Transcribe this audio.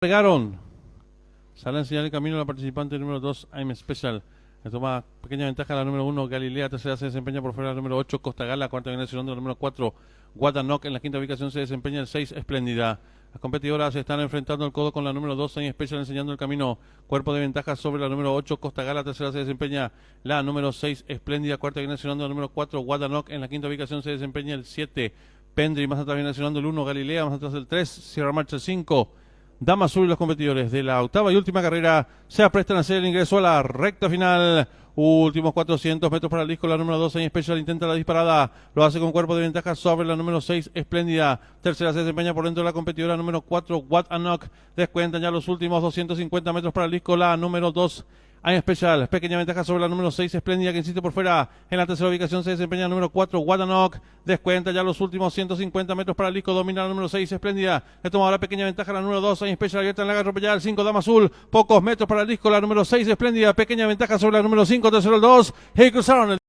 Pegaron. Sale a enseñar el camino la participante número 2, I'm Special. Le toma pequeña ventaja la número 1, Galilea. Tercera se desempeña por fuera la número 8, Costa Gala. Cuarta viene segundo la número 4, Guadanok. En la quinta ubicación se desempeña el 6, Espléndida. Las competidoras se están enfrentando el codo con la número 2, I'm Special, enseñando el camino. Cuerpo de ventaja sobre la número 8, Costa Gala. Tercera se desempeña la número 6, Espléndida. Cuarta viene segundo la número 4, Guadanok. En la quinta ubicación se desempeña el 7, Pendry. Más atrás viene sonando el 1, Galilea. Más atrás el 3, Sierra Marcha el 5. Dama Azul y los competidores de la octava y última carrera se aprestan a hacer el ingreso a la recta final. Últimos 400 metros para el disco. La número 12 en Special intenta la disparada. Lo hace con cuerpo de ventaja sobre la número 6, Espléndida. Tercera se desempeña por dentro de la competidora número 4, What a Knock. Descuentan ya los últimos 250 metros para el disco. La número 2, en Special. Pequeña ventaja sobre la número 6, Espléndida, que insiste por fuera. En la tercera ubicación se desempeña el número 4, Guadanok. Descuenta ya los últimos 150 metros para el disco. Domina la número 6, Espléndida. Le toma ahora pequeña ventaja la número 2, en Special. Abierta en la atropellada el 5, Dama Azul. Pocos metros para el disco. La número 6, Espléndida. Pequeña ventaja sobre la número 5, tercero el 2. Y cruzaron el